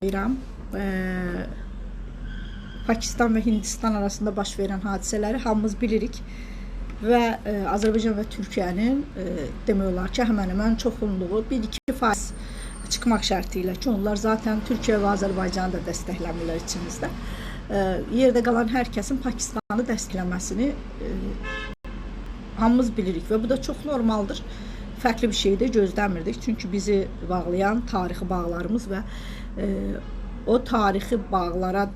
İran, Pakistan ve Hindistan arasında baş verən hadisələri hamımız bilirik və Azərbaycan və Türkiyənin demək olar ki, həmən-həmən çoxunluğu 1-2% çıxmaq şərti ilə ki, onlar zaten Türkiyə və Azərbaycanı da dəstəkləmirlər içimizdə. Yerdə qalan hər kəsin Pakistanı dəstəkləməsini hamımız bilirik və bu da çox normaldır. Fərqli bir şey də gözləmirdik. Çünki bizi bağlayan tarixi bağlarımız və o tarixi bağlara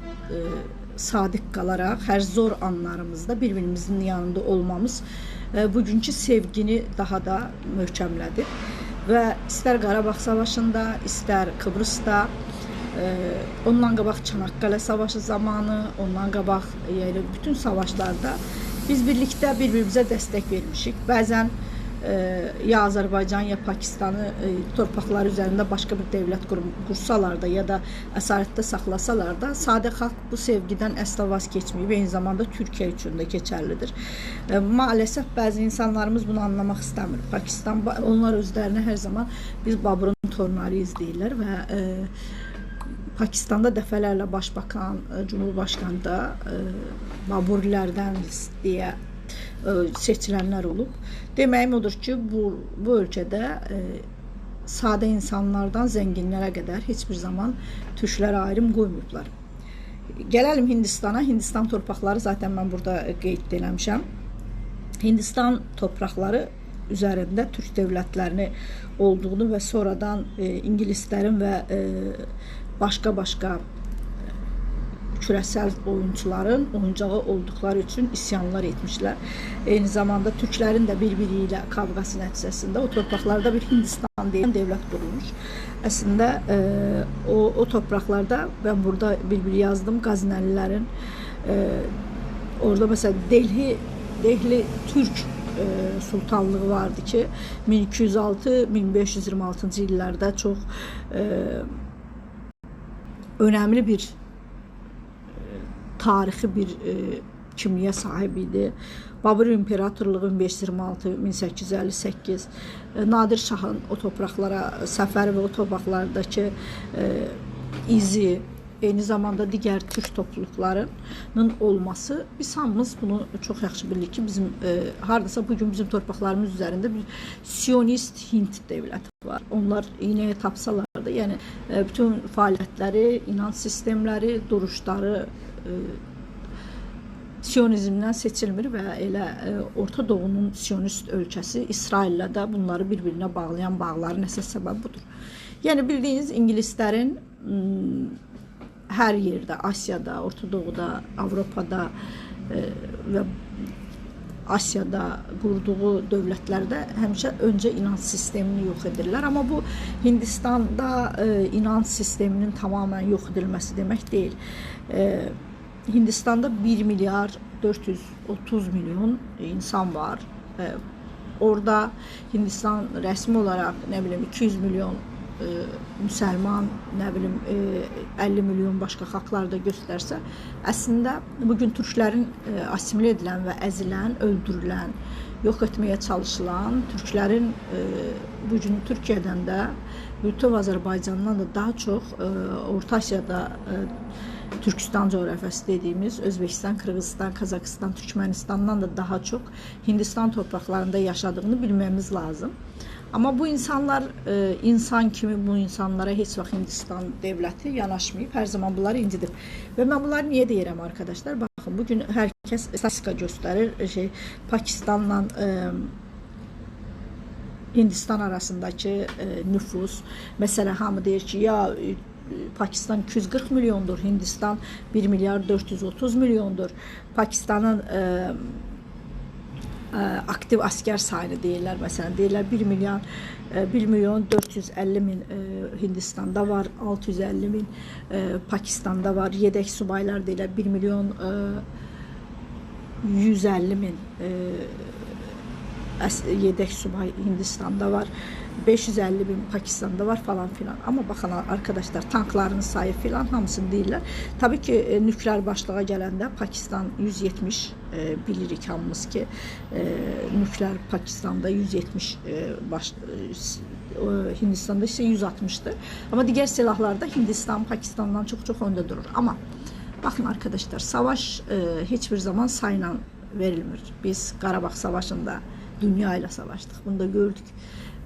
sadiq qalaraq hər zor anlarımızda bir-birimizin yanında olmamız bugünkü sevgini daha da möhkəmlədir. Və istər Qarabağ savaşında, istər Kıbrısda, ondan qabaq Çanakkale savaşı zamanı, ondan qabaq yəni bütün savaşlarda biz birlikdə bir-birimizə dəstək vermişik. Bəzən ya Azərbaycan ya Pakistanı torpaqları üzərində başqa bir dövlət qursalar da ya da əsarətdə saxlasalar da sadə xalq bu sevgidən əsla vaz keçməyib, eyni zamanda Türkiyə üçün də keçərlidir. Maalesef bəzi insanlarımız bunu anlamaq istəmir. Pakistan onlar özlərini hər zaman biz Baburun torunlarıyız deyirlər və Pakistanda dəfələrlə başbakan, cumhurbaşqanı da Baburilərdən deyə seçilənlər olub. Deməyim odur ki, bu ölkədə sadə insanlardan zənginlərə qədər heç bir zaman türklərə ayrım qoymayıblar. Gələlim Hindistana. Hindistan torpaqları zaten mən burada qeyd eləmişəm. Hindistan torpaqları üzərində türk dövlətlərini olduğunu və sonradan İngilislərin və başqa küresel oyuncuların oyuncağı olduqları üçün isyanlar etmişlər. Eyni zamanda türklərin də bir-biri ilə kavqası nəticəsində o torpaqlarda bir Hindistan deyilən dövlət qurulmuş. Əslində o torpaqlarda ben burada bir yazdım Qazinəlilərin orada mesela Delhi Türk sultanlığı vardı ki 1206-1526-cı illərdə çox önemli bir tarixi bir kimliyə sahib idi. Babur İmperatorluğu 1526-1858, Nadir Şahın o torpaqlara səfəri və o torpaqlardakı izi, eyni zamanda digər türk topluluqlarının olması, biz hamımız bunu çox yaxşı bilirik ki, bizim hardasa bugün bizim torpaqlarımız üzərində bir Siyonist Hind dövləti var. Onlar iynəyə tapsalar da, yəni bütün fəaliyyətləri, inanç sistemləri, duruşları Siyonizmdən seçilmir və elə Orta Doğunun Siyonist ölkəsi İsraillə də bunları bir-birinə bağlayan bağların əsas səbəbi budur. Yəni bildiyiniz İngilislərin hər yerdə, Asiyada, Orta Doğuda, Avropada və Asiyada qurduğu dövlətlərdə həmişə öncə inanç sistemini yox edirlər. Amma bu Hindistanda inanç sisteminin tamamen yox edilməsi demək deyil. Hindistanda 1 milyar 430 milyon insan var. Orada Hindistan rəsmi olaraq nə bilim 200 milyon müsəlman, nə bilim 50 milyon başqa xalqlar da göstərsə, əslində bugün türklərin asimilə edilən və əzilən, öldürülən, yox etməyə çalışılan, türklərin bugün Türkiyədən də, bütöv Azərbaycandan da daha çox Orta Asiyada Türkistan coğrafiyası dediğimiz Özbekistan, Kırgızistan, Kazakistan, Türkmenistan'dan da daha çok Hindistan topraklarında yaşadığını bilmemiz lazım. Ama bu insanlar insan kimi bu insanlara heç vaxt Hindistan devleti yanaşmayıb, hər zaman bunları incidib. Və mən bunları niyə deyirəm arkadaşlar? Baxın, bugün hər kəs statistika göstərir. Pakistanla Hindistan arasındaki nüfus. Mesela hamı deyir ki, ya Pakistan 240 milyondur, Hindistan 1 milyar 430 milyondur. Pakistanın aktiv asker sayını deyirlər. Məsələn, deyirlər 1 milyon 450 min Hindistanda var, 650 bin Pakistan'da var. Yedek subaylar deyirlər 1 milyon 150 min yedek subay Hindistan'da var. 550 bin Pakistan'da var falan filan. Ama bakın arkadaşlar, tankların sayı filan hamısını deyirlər. Tabii ki nükleer başlığa gələndə Pakistan 170 bilirik hamımız ki nükleer Pakistan'da 170 Hindistanda ise 160'dır. Ama diğer silahlarda Hindistan, Pakistan'dan çok önde durur. Ama bakın arkadaşlar, savaş hiçbir zaman sayla verilmir. Biz Qarabağ Savaşı'nda dünya ile savaştık. Bunu da gördük.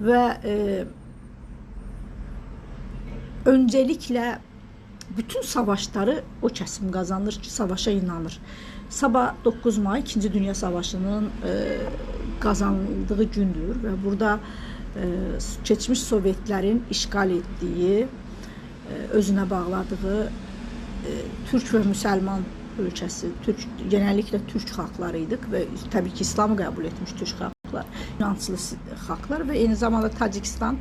Ve öncelikle bütün savaşları o kesim kazanır ki savaşa inanır. Sabah 9 May 2. Dünya Savaşı'nın kazanıldığı gündür ve burada keçmiş Sovyetlerin işgal ettiği, özünə bağladığı Türk ve Müslüman ölkəsi, genellikle Türk xalqlarıydıq ve tabii ki İslamı kabul etmiş Türk xalqlar, inanclı xalqlar ve eyni zamanda Tacikistan,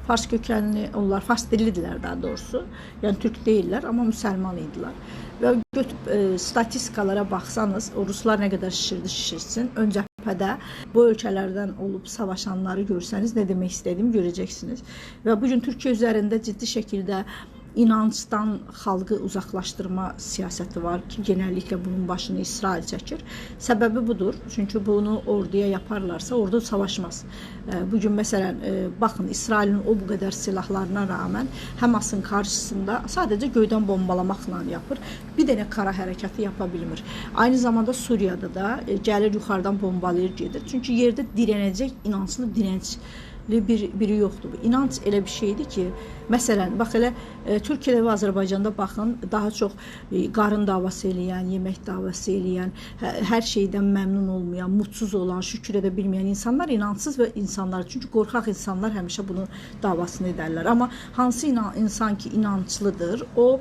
Fars kökenli, onlar Fars dillidirlər daha doğrusu, yani Türk değiller ama Müslüman idiler. Ve götürüp statistikalara baksanız, o Ruslar ne kadar şişirsin, ön cəbhədə bu ölkələrdən olub savaşanları görsəniz ne demek istediğimi göreceksiniz. Ve bugün Türkiye üzerinde ciddi şekilde inancdan xalqı uzaqlaşdırma siyasəti var ki, genellikle bunun başını İsrail çəkir. Səbəbi budur. Çünkü bunu orduya yaparlarsa ordu savaşmaz. Bugün məsələn, baxın, İsrailin o bu qədər silahlarına rağmen Həmasın karşısında sadece göydən bombalamaqla yapır. Bir dənə kara hərəkəti yapa bilmir. Aynı zamanda Suriyada da gəlir yuxarıdan bombalayır gedir. Çünkü yerde direnecek inanclı direnç biri yoxdur. Bu inanc elə bir şeydir ki, məsələn, bax elə Türkiyədə və Azərbaycanda baxın, daha çox qarın davası eləyən, yemək davası eləyən, hər şeydən məmnun olmayan, mutsuz olan, şükür edə bilməyən insanlar inancsız və insanlar. Çünki qorxaq insanlar həmişə bunun davasını edərlər. Amma hansı insan ki inanclıdır, o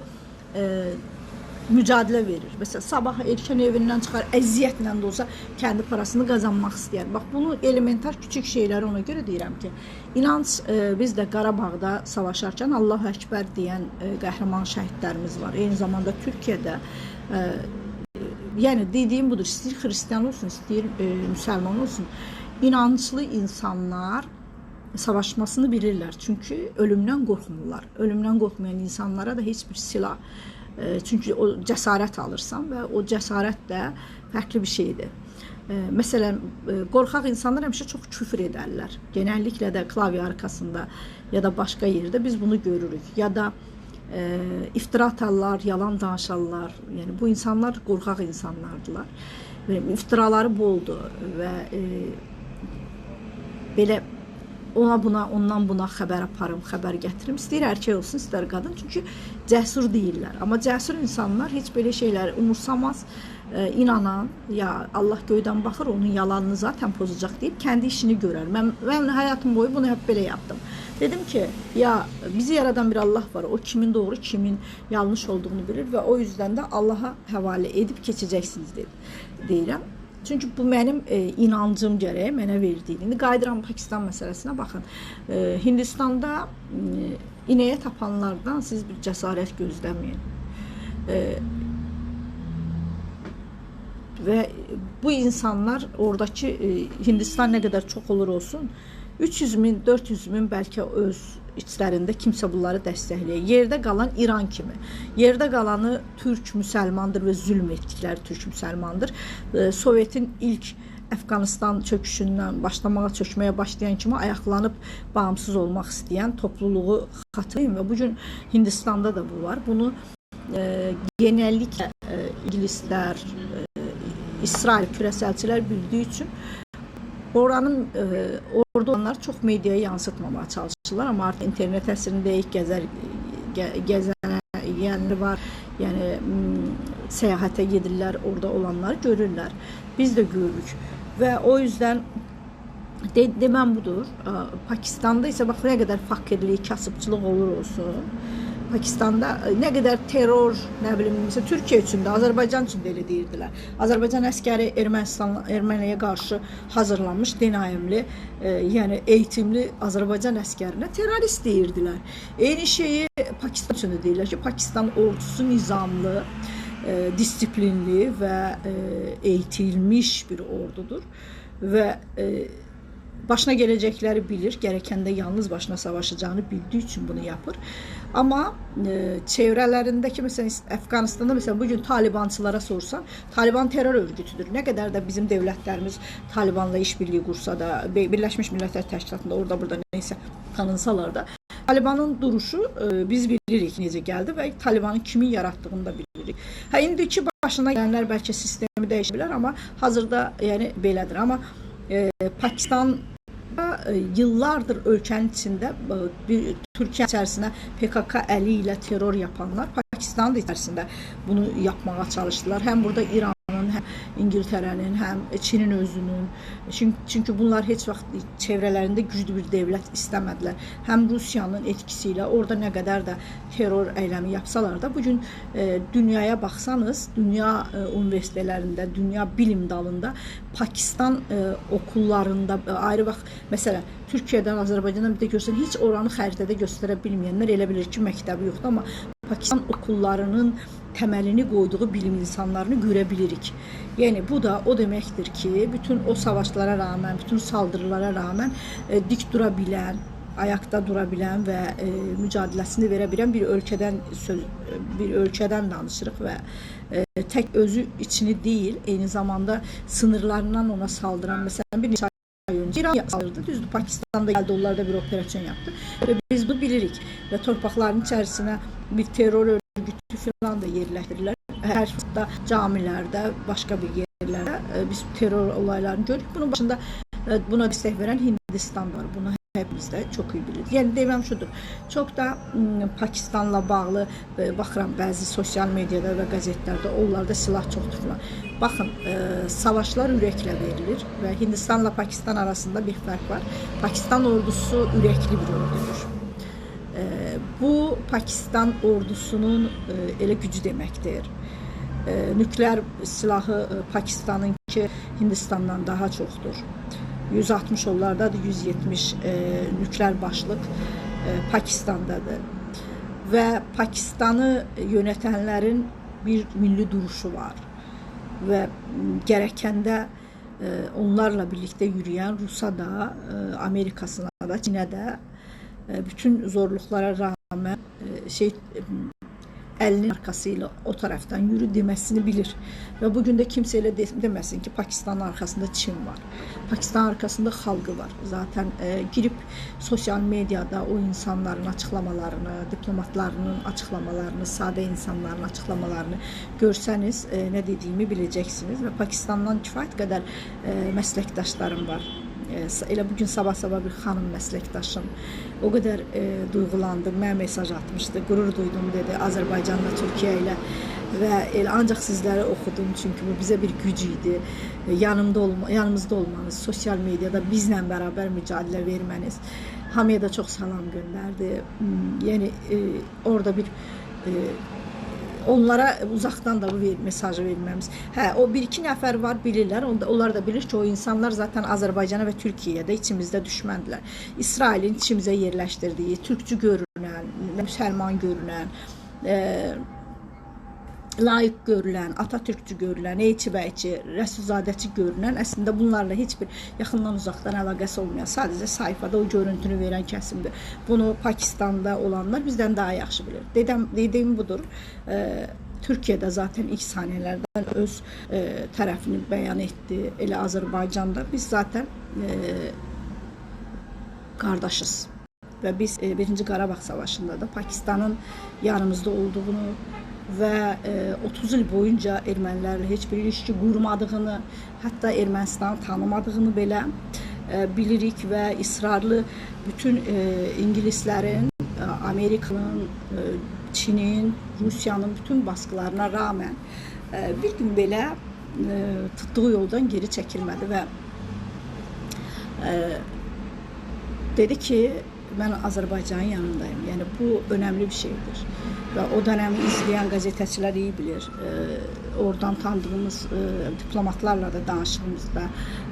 mücadilə verir. Mesela sabah erkən evindən çıxar, əziyyətlə də olsa kendi parasını qazanmaq istəyər. Bax, bunu elementar küçük şeyləri ona görə deyirəm ki, inanc, biz də Qarabağda savaşarkən Allahu Əkbər deyən qəhrəman şəhidlərimiz var. Eyni zamanda Türkiyədə yəni dediyim budur, istəyir Hristiyan olsun, istəyir Müslüman olsun, inanclı insanlar savaşmasını bilirlər. Çünki ölümdən qorxmurlar. Ölümdən qorxmayan insanlara da heç bir silah, çünkü o cesaret alırsan ve o cesaret de farklı bir şeydir. Mesela qorxaq insanlar həmişə çox küfür ederler. Genellikle de klavye arkasında ya da başka yerde biz bunu görürük. Ya da iftira atarlar, yalan danışarlar. Yani bu insanlar qorxaq insanlardılar. İftiraları boldu ve belə ondan buna xəbər aparım, xəbər gətirim. İstəyir erkek olsun, istər qadın. Çünki cəsur deyirlər. Amma cəsur insanlar heç belə şeyləri umursamaz, inanan, ya Allah göydən baxır, onun yalanını zaten pozacaq deyib kendi işini görər. Mən hayatım boyu bunu hep belə yaptım. Dedim ki, ya bizi yaradan bir Allah var. O kimin doğru, kimin yanlış olduğunu bilir ve o yüzden de Allah'a həvalə edib keçəcəksiniz deyirəm. Çünkü bu benim inancım gərək mənə verdiyini. Qayıdıram Pakistan məsələsinə baxın. Hindistan'da ineğe tapanlardan siz bir cesaret gözləməyin. Ve bu insanlar oradaki Hindistan ne kadar çok olur olsun 300 bin, 400 bin belki öz içlərində kimsə bunları dəstəkləyir. Yerdə qalan İran kimi. Yerdə qalanı Türk Müslümandır ve zülm etdikləri Türk Müslümandır. Sovyetin ilk Afganistan çöküşündən çökməyə başlayan kimi ayaqlanıb bağımsız olmaq istəyən topluluğu xatırlayın və bugün Hindistan'da da bu var. Bunu genellikle İngilislər, İsrail küresəlçilər bildiği için oranın orada onlar çok medyaya yansıtmamaya çalışırlar ama artık internet əsrindəyik, gəzənlər var, yani səyahətə gedirlər, orada olanları görürlər. Biz de görürük ve o yüzden demem budur. Pakistan'da ise bak ne kadar fakirlik, kasıbçılık olur olsun. Pakistan'da ne kadar terör, ne bileyim, mesela Türkiye için de, Azerbaycan için de öyle deyirdiler. Azerbaycan əskəri Erməniyə qarşı hazırlanmış, denayimli, yani eğitimli Azerbaycan əskərinə terörist deyirdilər. Eyni şeyi Pakistan için de deyirlər ki, Pakistan ordusu nizamlı, disiplinli ve eğitilmiş bir ordudur ve başına gelecekleri bilir, gerekende yalnız başına savaşacağını bildiği için bunu yapır. Ama çevrelerindeki mesela Afganistan'da mesela bugün Talibançılara sorsan, Taliban terör örgütüdür. Ne kadar da bizim devletlerimiz Talibanla işbirliği kursa da, Birleşmiş Milletler Teşkilatı'nda orada burada neyse tanınsalar da Talibanın duruşu biz bilirik necə gəldi və Talibanın kimin yaratdığını da bilirik. Hə, indiki başına gələnlər bəlkə sistemi dəyişə bilər, amma hazırda yəni belədir. Amma Pakistan yıllardır ölkənin içində Türkiyə içərisinə PKK əli ilə terror yapanlar Pakistanın içərisində bunu yapmağa çalışdılar. Həm burada İranın, həm İngiltərənin, həm Çinin özünün. Çünki bunlar heç vaxt çevrələrində güclü bir dövlət istəmədilər. Həm Rusiyanın etkisi ilə orada nə qədər də terror eyləmi yapsalar da bugün dünyaya baxsanız, dünya universitetlərində, dünya bilim dalında Pakistan okullarında ayrı vaxt məsələn Türkiyədən, Azərbaycandan bir də görsən heç oranı xəritədə göstərə bilməyənlər elə bilir ki, məktəbi yoxdur, amma Pakistan okullarının təməlini qoyduğu bilim insanlarını görə bilirik. Yəni bu da o deməkdir ki, bütün o savaşlara rağmen, bütün saldırılara rağmen dik dura bilən, ayakta dura bilən və mücadeləsini verə bilən bir ölkədən danışırıq və tək özü içini deyil, eyni zamanda sınırlarından ona saldıran, məsələn bir neçə ay önce İran saldırdı, düzdür, Pakistan'da geldi, onlar da bir operasyon yaptı ve biz bunu bilirik ve torpaqların içərisinə bir terror örgütü falan da yerləşdirirlər. Hər da camilərdə, başqa bir yerlərdə biz terror olaylarını görürük. Bunun başında buna dəstək verən Hindistan var. Bunu hepimiz də çox iyi bilirik. Yəni deməm şudur. Çox da Pakistanla bağlı baxıram bəzi sosial mediada və qəzetlərdə onlarda silah çox tutulan. Baxın, savaşlar ürəklə verilir və Hindistanla Pakistan arasında bir fərq var. Pakistan ordusu ürəkli bir ordudur. Bu Pakistan ordusunun elə gücü deməkdir. Nükleer silahı Pakistan'ınki Hindistan'dan daha çoxdur. 160 onlardadır, 170 nükleer başlık Pakistan'dadır. Və Pakistan'ı yönetənlərin bir milli duruşu var. Və gərəkəndə onlarla birlikte yürüyen Rus'a da, Amerika'sına da, Çin'e de bütün zorluklara rağmen elinin arkasıyla o taraftan yürü demesini bilir. Ve bugün de kimseyle demesin ki Pakistan'ın arkasında Çin var. Pakistan'ın arkasında halkı var. Zaten girip sosyal medyada o insanların açıklamalarını, diplomatlarının açıklamalarını, sade insanların açıklamalarını görseniz ne dediğimi bileceksiniz. Ve Pakistan'dan kifayət qədər məsləkdaşlarım var. Elə bugün sabah bir xanım məsləkdaşım o qədər duyğulandı, mənə mesaj atmışdı, qürur duydum dedi Azərbaycanla, Türkiyə ilə və elə ancaq sizləri oxudum çünki bu bizə bir güc idi. Yanımızda olmanız, sosial medyada bizlə bərabər mücadilə verməniz hamıya da çox salam göndərdi. Yəni orada bir onlara uzaktan da bu mesajı vermemiz. O bir iki nəfər var bilirlər. Onlar da bilir ki o insanlar zaten Azərbaycana və Türkiyədə içimizdə düşməndirlər. İsrailin içimizə yerləşdirdiyi, türkçü görünən, müsəlman görünən, layık görülən, Atatürkçü görülən, Eyçibəyçi, Rəsulzadəçi görünən əslində bunlarla heç bir yaxından uzaqdan əlaqəsi olmayan, sadəcə sayfada o görüntünü verən kəsimdir. Bunu Pakistan'da olanlar bizdən daha yaxşı bilir. Dediyim budur. Türkiye'de zaten ilk saniyelerden öz tərəfini bəyan etdi. Elə Azərbaycanda biz zaten qardaşız. Və biz 1. Qarabağ Savaşı'nda da Pakistan'ın yanımızda olduğunu ve 30 yıl boyunca ermənilərlə heç bir ilişki qurmadığını, hatta Ermənistanı tanımadığını belə bilirik ve ısrarlı bütün İngilizlerin, Amerika'nın, Çin'in, Rusya'nın bütün baskılarına rağmen bir gün belə tuttuğu yoldan geri çekilmedi ve dedi ki ben Azərbaycanın yanındayım. Yani bu önemli bir şeydir. Ve o dönemi izleyen gazeteciler iyi bilir. Oradan tanıdığımız diplomatlarla da danışığımızda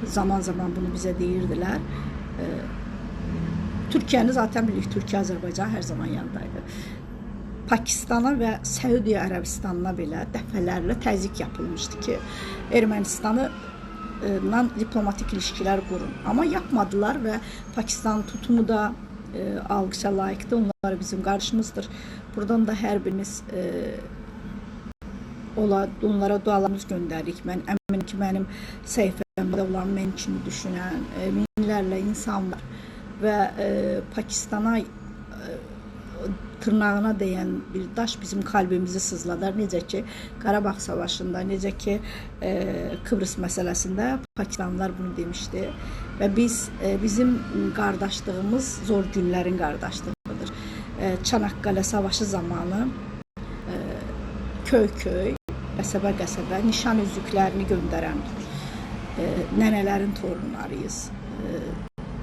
zaman zaman bunu bize deyirdiler. Türkiye'nin zaten bilirik. Türkiye Azərbaycan her zaman yanındaydı. Pakistan'a ve Səudiyyə Ərəbistanına belə dəfələrlə təzyiq yapılmıştı ki Ermənistanı diplomatik ilişkiler kurun. Ama yapmadılar ve Pakistan tutumu da algışa layıktı. Onlar bizim karşımızdır. Buradan da hər birimiz onlara dualarımız göndərik. Mən əminəm ki, mənim səhifəmdə olan, mənim kimi düşünən minlərlə insan var. və Pakistana tırnağına değən bir daş bizim kalbimizi sızladar. Necə ki Qarabağ savaşında, necə ki Kıbrıs məsələsində Pakistanlılar bunu demişdi və bizim qardaşlığımız zor günlərin qardaşlığıdır. Çanakkale savaşı zamanı köy-köy, qəsəbə-qəsəbə nişan üzüklərini göndərən nənələrin torunlarıyız.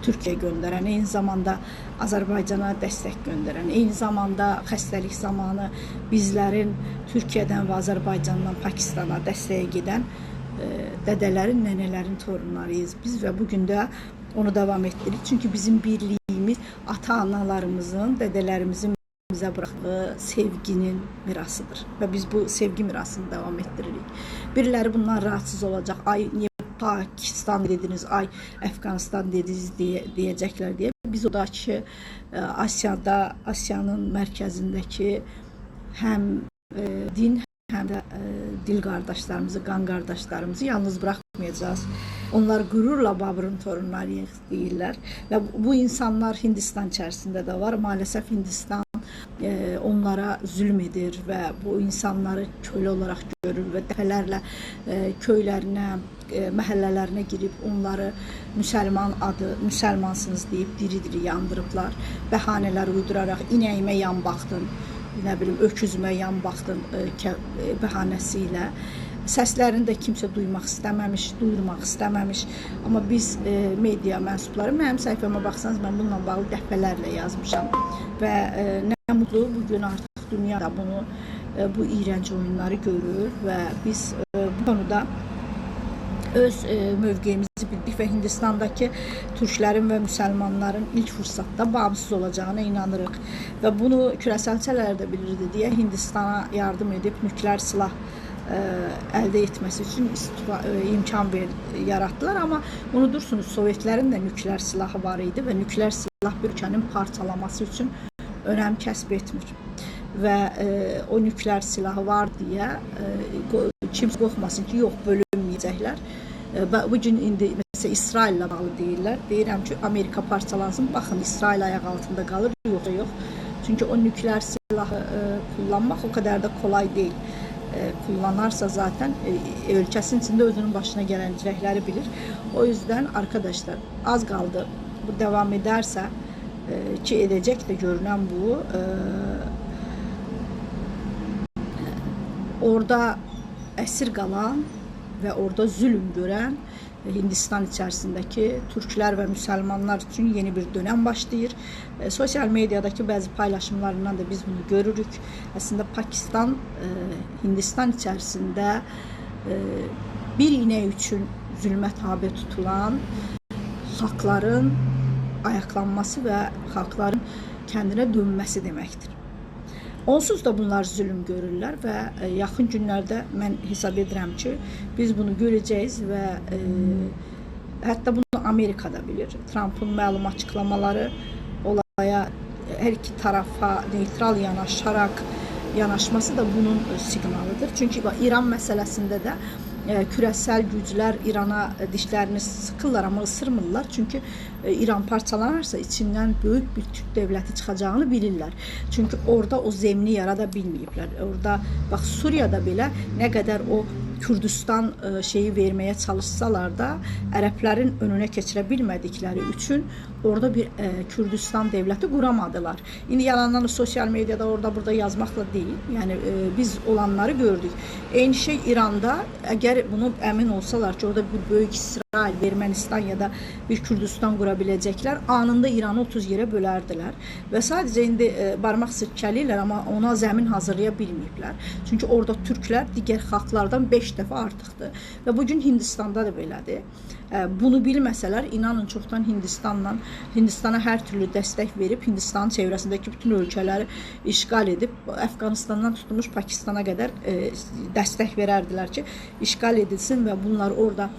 Türkiye'ye gönderen, eyni zamanda Azərbaycana dəstək göndərən, eyni zamanda xəstəlik zamanı bizlərin Türkiye'dən və Azərbaycandan Pakistana dəstəyə gedən dədələrin, nənələrin torunlarıyız biz və bugün də onu davam etdiririk. Çünki bizim birliyimiz ata-analarımızın, dədələrimizin bizə bıraktığı sevginin mirasıdır və biz bu sevgi mirasını davam ettiririk. Biriləri bundan rahatsız olacaq. Ay, niye Pakistan dediniz, ay Afganistan dediniz diyecekler diye. Biz oradaki Asya'nın mərkəzindəki həm din, həm də dil qardaşlarımızı, qan qardaşlarımızı yalnız bırakmayacağız. Onlar qürurla Babur'un torunlarıyıq deyirlər. Və bu insanlar Hindistan içərisində də var. Maalesef Hindistan onlara zulm edir və bu insanları köle olarak görür və dəfələrlə köylərinə, məhəllələrinə girib onları müsəlman adı, müsəlmansınız deyib diri-diri yandırıblar. Bəhanələr uyduraraq inəyimə yan baxdın, nə bilim öküzümə yan baxdın bəhanəsi ilə. Səslərini də kimsə duymaq istəməmiş, duyurmaq istəməmiş. Amma biz media mənsubları, mənim səhifəmə baxsanız mən bununla bağlı dəfələrlə yazmışam. Və nə mutlu bugün artıq dünyada bunu, bu iğrənc oyunları görür və biz bu konuda öz mövqeyimizi bildik və Hindistandakı türklərin və müsəlmanların ilk fürsatda bağımsız olacağına inanırıq. Və bunu küresəlçilər də bilirdi deyə Hindistana yardım edib nükleer silah əldə etməsi üçün imkan yaratdılar. Amma unudursunuz, Sovetlərin də nükleer silahı var idi və nükleer silah bir ölkənin parçalaması üçün önəm kəsb etmir. Və o nükleer silahı var deyə kimsə qorxmasın ki, yox, bölünməyəcəklər. Bugün indi mesela İsrail'le bağlı deyirlər. Deyirəm ki, Amerika parçalansın, baxın İsrail ayak altında qalır, yoxsa yox. Çünki o nükleer silahı kullanmaq o kadar da kolay değil. Kullanarsa zaten ülkesinin içinde özünün başına gelecekleri bilir. O yüzden arkadaşlar az kaldı. Bu devam ederse ki edecek de görünen bu. Orada əsir qalan və orada zülm görən Hindistan içərisindəki türklər və müsəlmanlar üçün yeni bir dönəm başlayır. Sosial mediadakı bəzi paylaşımlarından da biz bunu görürük. Əslində Pakistan Hindistan içərisində bir inək üçün zülmə tabe tutulan xalqların ayaqlanması və xalqların kəndinə dönməsi deməkdir. Onsuz da bunlar zülüm görürlər və yaxın günlərdə mən hesab edirəm ki, biz bunu görəcəyik və hətta bunu Amerikada bilir. Trump'ın məlum açıqlamaları olaya hər iki tarafa neytral yanaşması da bunun siqnalıdır. Çünki İran məsələsində də küresel gücler İran'a dişlerini sıkırlar ama ısırmırlar. Çünkü İran parçalanarsa içinden büyük bir Türk devleti çıkacağını bilirler. Çünkü orada o zemini yarada bilmeyipler. Orada bak Suriye'de bile ne kadar o Kürdistan şeyi vermeye çalışsalar da Ərəblərin önüne keçirə bilmədikləri üçün orada bir Kürdistan devleti kuramadılar. İndi yalandan sosyal medyada orada burada yazmakla değil. Yani biz olanları gördük. Eyni şey İran'da eğer bunu emin olsalar ki orada bir büyük İsrail, Ermənistan ya da bir Kürdistan kurabilecekler anında İran'ı 30 yere bölerdiler. Ve sadece indi barmaq sirkəliyirlər ama ona zemin hazırlaya bilməyiblər. Çünkü orada Türkler diğer xalqlardan 5 dəfə artıqdır. Və bugün Hindistanda da belədir. Bunu bilməsələr inanın çoxdan Hindistana hər türlü dəstək verib Hindistanın çevrəsindəki bütün ölkələri işgal edib Afganistandan tutmuş Pakistana qədər dəstək verərdilər ki, işgal edilsin və bunlar orada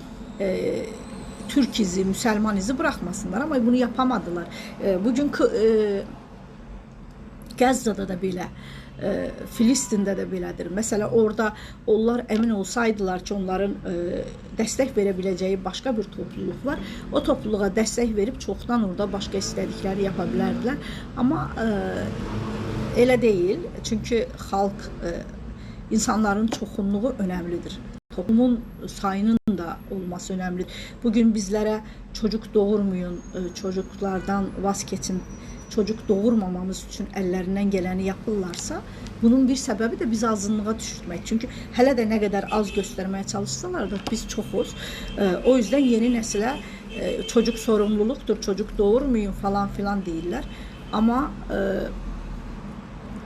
Türk izi, Müsəlman izi bırakmasınlar. Ama bunu yapamadılar. Bugün Qəzzada da belə Filistində də belədir. Məsələn, orada onlar əmin olsaydılar ki, onların dəstək verə biləcəyi başqa bir topluluq var, o topluluğa dəstək verib çoxdan orada başqa istədikləri yapa bilərdilər. Amma elə deyil, çünki xalq, insanların çoxunluğu önəmlidir. Toplumun sayının da olması önemli. Bugün bizlere çocuk doğurmayın, çocuklardan vazgeçin, çocuk doğurmamamız için ellerinden geleni yapırlarsa, bunun bir sebebi de bizi azınlığa düşürmek. Çünkü hele de ne kadar az göstermeye çalışsalar da biz çoxuz. O yüzden yeni nesile çocuk sorumluluktur, çocuk doğurmayın falan filan deyirlər. Amma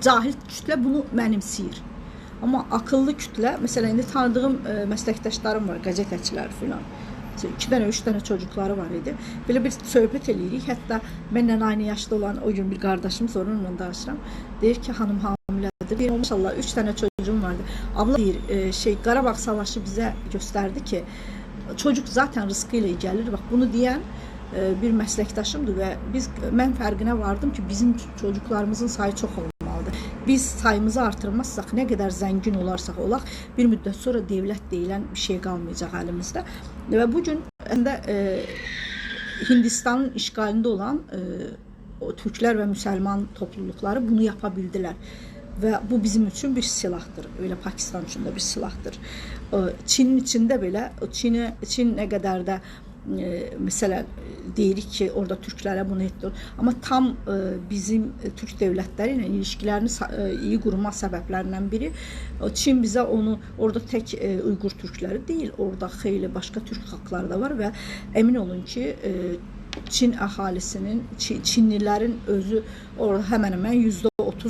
cahil kütlə bunu mənimsəyir. Amma akıllı kütlə, mesela indi tanıdığım məsləkdaşlarım var, qəzetçilər filan. 2 dənə, 3 dənə çocukları var idi. Belə bir söhbət eləyirik. Hətta mənlə aynı yaşda olan o gün bir qardaşım sonra onunla danışıram. Deyir ki, hanım hamilədir. Deyir, maşallah 3 dənə çocuğum vardı. Abla deyir, Qarabağ savaşı bizə göstərdi ki, çocuk zaten rızkı ilə gəlir. Bax, bunu deyən bir məsləkdaşımdır və mən fərqinə vardım ki, bizim çocuklarımızın sayı çox olmalıdır. Biz sayımızı artırmazsak, ne kadar zengin olarsak olaq, bir müddət sonra devlet deyilən bir şey qalmayacaq əlimizdə. Və bugün Hindistanın işgalində olan o Türklər və müsəlman toplulukları bunu yapa bildilər. Və bu bizim üçün bir silahdır. Öyle Pakistan üçün də bir silahdır. Çinin içində belə, Çin nə qədər də mesela deyirik ki, orada Türklere bunu etdi. Ama tam bizim Türk devletleri ile ilişkilerini iyi kurma sebeplerinden biri, Çin bize onu, orada tek Uygur Türkleri değil, orada xeyli başka Türk halkları da var ve emin olun ki Çin ahalisinin, Çinlilerin özü orada hemen hemen %30,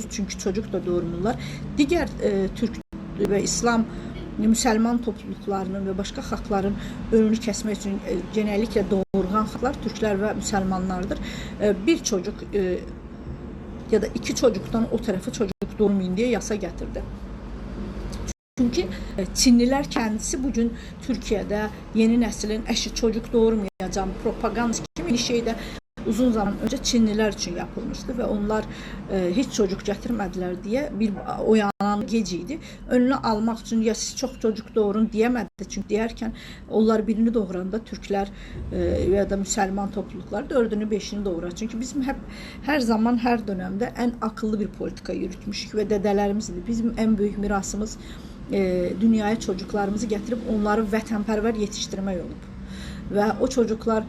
çünkü çocuk da doğurmurlar. Diğer Türk ve İslam müsəlman topluluklarının ve başka xalqların önünü kəsmək üçün genellikle doğurgan xalqlar Türklər və müsəlmanlardır. Bir çocuk ya da 2 çocuktan o tarafı çocuk doğurmayın diye yasa getirdi. Çünkü Çinliler kendisi bugün Türkiye'de yeni neslin eşi çocuk doğurmayacağım propaganda kimi şeyde uzun zaman önce Çinliler için yapılmıştı ve onlar hiç çocuk getirmediler diye bir oyanan geciydi. Önünü almak için ya siz çok çocuk doğurun diyemedi. Çünkü diyerken onlar birini doğuranda Türkler ya da Müslüman topluluklar 4'ünü 5'ini doğurar. Çünkü bizim hep her zaman her dönemde en akıllı bir politika yürütmüşük ve dedelerimizdi. Bizim en büyük mirasımız dünyaya çocuklarımızı getirip onları vətənpərvər yetiştirmək olub. Ve o çocuklar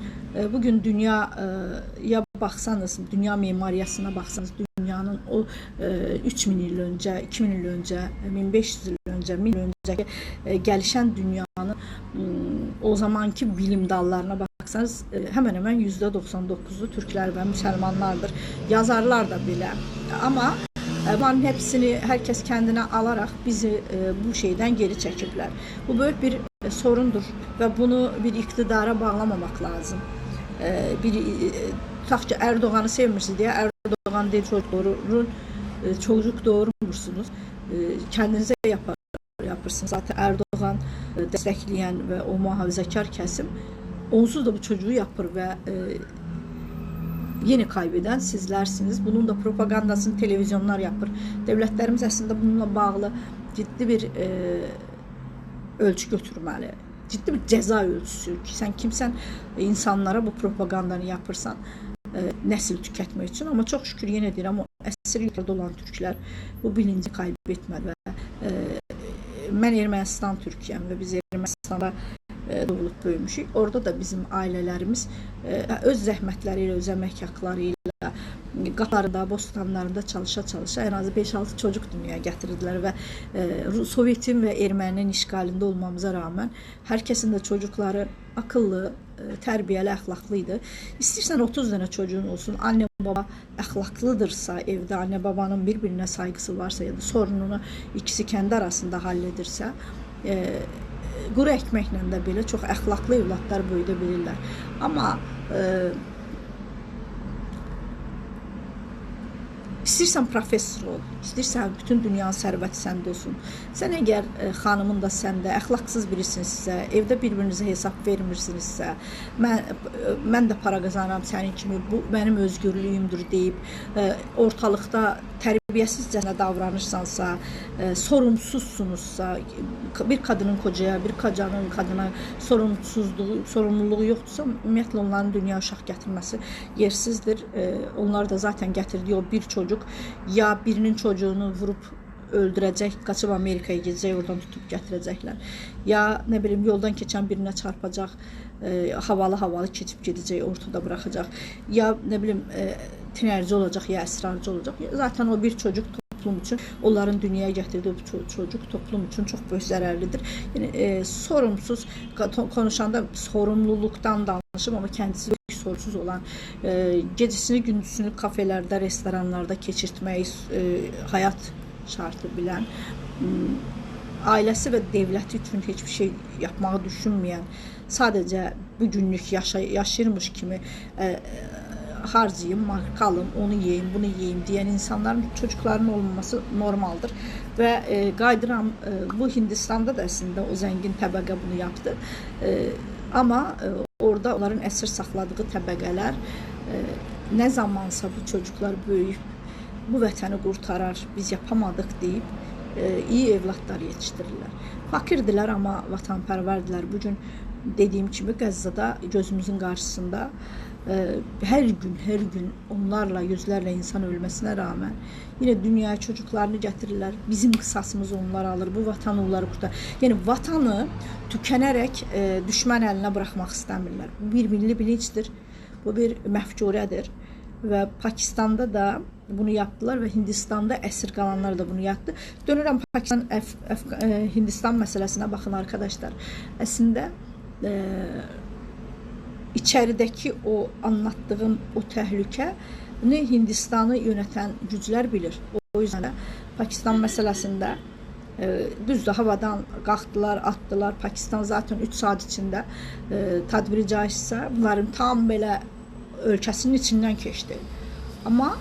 bugün dünyaya baksanız, dünya mimariyasına baksanız, dünyanın o 3000 yıl önce, 2000 yıl önce, 1500 yıl önce, 1000 yıl önceki gelişen dünyanın o zamanki bilim dallarına baksanız hemen hemen %99'u Türkler ve Müslümanlardır. Yazarlar da bile. Ama bunların hepsini herkes kendine alarak bizi bu şeyden geri çekirlər. Bu büyük bir sorundur ve bunu bir iktidara bağlamamak lazım. Tutaq ki, Erdoğan'ı sevmirsiniz diye Erdoğan deyil çocuk doğurmursunuz. Kendinize yapırsınız. Zaten Erdoğan destekleyen ve o muhafazakar kesim onsuz da bu çocuğu yapır ve yeni kaybeden sizlersiniz. Bunun da propagandasını televizyonlar yapır. Devletlerimiz aslında bununla bağlı ciddi bir ölçü götürməli. Ciddi bir ceza ölçüsü ki, sen kimsen insanlara bu propagandanı yapırsan nesil tüketmek için. Ama çok şükür yine deyirəm, o əsir yurtlarda olan Türklər bu bilinci kaybetmədi və mən Ermənistan Türkiyəm və biz Ermənistanda doğulup böyümüşük. Orada da bizim ailelerimiz öz zəhmətləri ilə, öz əmək haqları ilə qaplarında, bostanlarında çalışa en az 5-6 çocuk dünyaya getirirdiler ve Sovyetin ve Erməninin işgalinde olmamıza rağmen herkesin de çocukları akıllı, terbiyeli, əxlaqlıydı. İstəyirsən 30 tane çocuğun olsun, anne baba əxlaqlıdırsa, evde anne babanın birbirine saygısı varsa ya da sorununu ikisi kendi arasında halledirsə, quru ekməklə də belə çox əxlaqlı evlatlar böyüdə bilirlər. Amma İstəyirsən professor ol, istəyirsən bütün dünyanın sərvəti səndə olsun. Sən əgər xanımın da səndə əxlaqsız birisinizsə, evdə bir-birinizə hesab vermirsinizsə, mən də para qazanıram sənin kimi, bu mənim özgürlüyümdür deyib, ortalıqda tərbiyəsizcə davranırsansa, sorumsuzsunuzsa, bir qadının kocaya, bir qocanın qadına sorumluluğu yoxdursa, ümumiyyətlə onların dünya uşaq gətirməsi yersizdir. Onlar da zaten gətirdiyi o bir çocuk ya birinin çocuğunu vurup öldürəcək, qaçıb Amerikaya gedəcək, oradan tutub gətirəcəklər. Ya nə bilim yoldan keçən birinə çarpacaq, havalı keçib gedəcək, ortada bıraxacaq. Ya nə bilim tinerci olacaq, ya əsrarcı olacaq. Zaten o bir çocuk toplum üçün, onların dünyaya gətirdiği bu çocuk toplum üçün çox böyük zərərlidir. Yəni sorumsuz konuşanda sorumluluktan danışım, amma kendisi sorumsuz olan, gecesini gündüzünü kafelerde, restoranlarda keçirtmək, hayat şartı bilən, ailəsi və devləti üçün heç bir şey yapmağı düşünməyən, sadəcə bugünlük yaşayırmış kimi harcayayım, markalım, onu yiyeyim, bunu yiyeyim diyen insanların çocukların olmaması normaldir. Və qaydıram, bu Hindistan'da da əslində o zəngin təbəqə bunu yaptı. Ama orada onların əsir saxladığı təbəqələr nə zamansa bu çocuklar böyüyüb bu vətəni qurtarar, biz yapamadıq deyib iyi evlatlar yetiştirirlər. Fakirdiler ama vatanpərvərdirlər. Bugün dediyim kimi Qəzzada gözümüzün qarşısında her gün onlarla, yüzlerle insan ölmesine rağmen yine dünyaya çocuklarını getirirler. Bizim kısasımız onlar alır. Bu vatan onları kurtar. Yani vatanı tükənerek düşman eline bırakmak istəmirlər. Bu bir milli bilinçdir. Bu bir məfkurədir. Ve Pakistan'da da bunu yaptılar ve Hindistan'da əsir qalanlar da bunu yaptı. Dönürəm Pakistan, Hindistan meselesine bakın arkadaşlar. Əslində içerideki o anlattığım o təhlükəni Hindistan'ı yöneten güclər bilir. O yüzden de Pakistan meselesinde düzdür, havadan qalxdılar, attılar. Pakistan zaten 3 saat içinde tədbiri caizsə bunların tam belə ölkəsinin içindən keçdi. Ama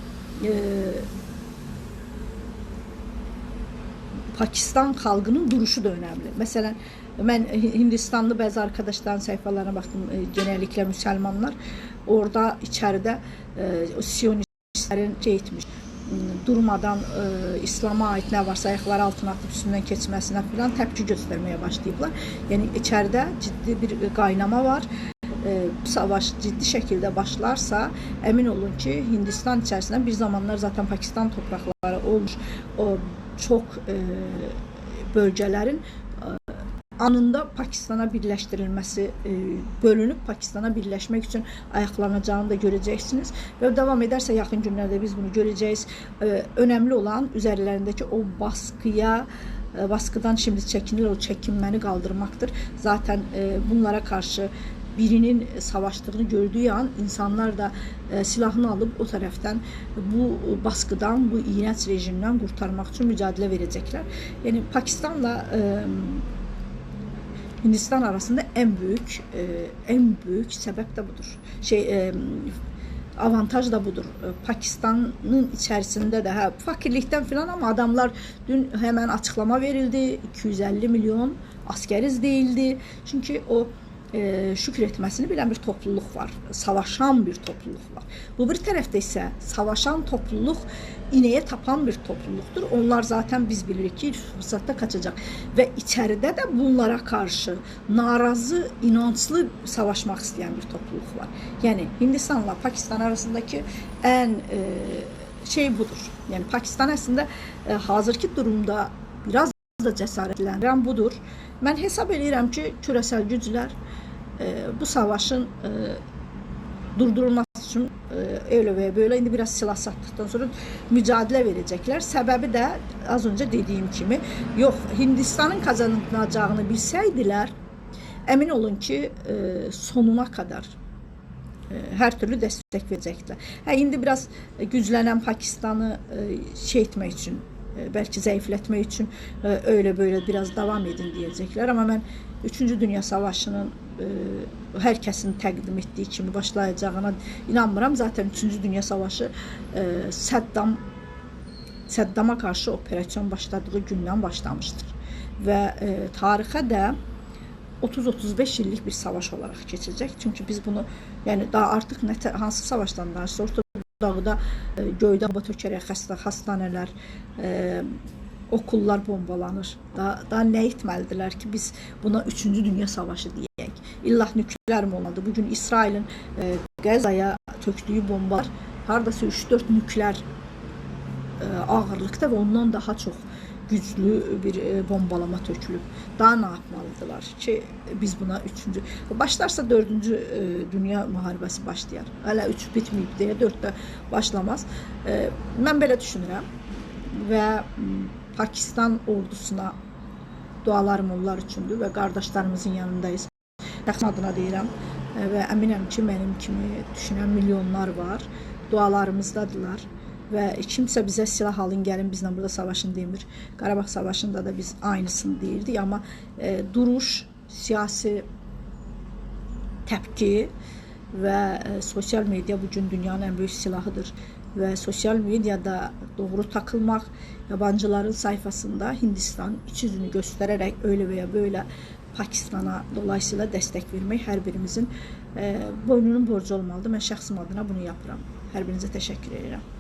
Pakistan xalqının duruşu da önemli. Mesela ben Hindistanlı bazı arkadaşların sayfalarına baktım, genellikle Müslümanlar. Orada içeride Siyonistlerin şey etmiş, durmadan İslam'a ait ne varsa ayakları altına atıp üstünden keçmesine falan tepki göstermeye başlayıblar. Yani içeride ciddi bir qaynama var. Bu savaş ciddi şekilde başlarsa emin olun ki Hindistan içerisinde bir zamanlar zaten Pakistan toprakları olmuş o çok bölgelerin anında Pakistan'a birleştirilmesi, bölünüp Pakistan'a birleşmek için ayaklanacağını da göreceksiniz. Ve devam ederse yakın günlerde biz bunu göreceğiz. Önemli olan üzerlerindeki o baskıdan şimdi çekinir, o çekinmeni kaldırmaktır. Zaten bunlara karşı birinin savaştığını gördüğü an insanlar da silahını alıp o taraftan bu baskıdan, bu iğrenç rejimden kurtarmak için mücadele verecekler. Yani Pakistan'la Hindistan arasında en büyük sebep de budur. Avantaj da budur. Pakistan'ın içerisinde de fakirlikten falan ama adamlar dün hemen açıklama verildi. 250 milyon askeriz değildi. Çünkü o şükür etməsini bilən bir topluluq var. Savaşan bir topluluq var. Bu bir tərəfdə isə savaşan topluluq ineyə tapan bir topluluqdur. Onlar zaten biz bilirik ki fırsatda kaçacak. Ve içeride de bunlara karşı narazı, inançlı savaşmak isteyen bir topluluq var. Yani Hindistanla Pakistan arasındaki en budur. Yani Pakistan aslında hazırki durumda biraz da cəsarətləndirən budur. Mən hesab edirəm ki küresel güclər bu savaşın durdurulması için öyle veya böyle indi biraz silah sattıktan sonra mücadele verecekler. Sebebi de az önce dediğim gibi yok, Hindistan'ın kazanacağını bilseydiler emin olun ki sonuna kadar her türlü destek verecekler. İndi biraz güclenen Pakistan'ı etmek için, belki zayıflatmak için öyle böyle biraz devam edin diyecekler. Ama ben 3. Dünya Savaşı'nın herkesin təqdim etdiyi kimi başlayacağına inanmıram. Zaten 3. Dünya Savaşı Saddam Səddama qarşı operasyon başladığı gündən başlamışdır və tarixə də 30-35 illik bir savaş olaraq keçəcək. Çünki biz bunu, yəni daha artıq hansı savaşdan danışırıq? Orta Dağda göydən bomba tökərək xəstəxanələr, okullar bombalanır. Daha nə etməlidirlər ki, biz buna 3-cü Dünya Savaşı deyək. İllah nükleer mi olmadı? Bugün İsrailin Qəzzaya tökdüyü bombalar hardasa 3-4 nükleer ağırlıqda və ondan daha çox güclü bir bombalama tökülüb. Daha nə yapmalıdırlar ki, biz buna 3-cü... Başlarsa 4-cü Dünya müharibəsi başlayar. Hələ 3 bitməyib deyə 4-də başlamaz. Mən belə düşünürəm və Pakistan ordusuna dualarım onlar üçündür və qardaşlarımızın yanındayız. Şəxsim adına deyirəm və əminəm ki, mənim kimi düşünən milyonlar var. Dualarımızdadılar. Və kimsə bizə silah alın, gəlin bizlə burada savaşın demir. Qarabağ savaşında da biz aynısını deyirdik, amma duruş, siyasi təpki və sosial media bugün dünyanın ən böyük silahıdır. Və sosial mediada doğru takılmaq, yabancıların sayfasında Hindistan iç yüzünü göstərərək öyle veya böyle Pakistana dolayısıyla dəstək vermək hər birimizin boynunun borcu olmalıdır. Mən şəxsim adına bunu yapıram. Hər birinizə təşəkkür edirəm.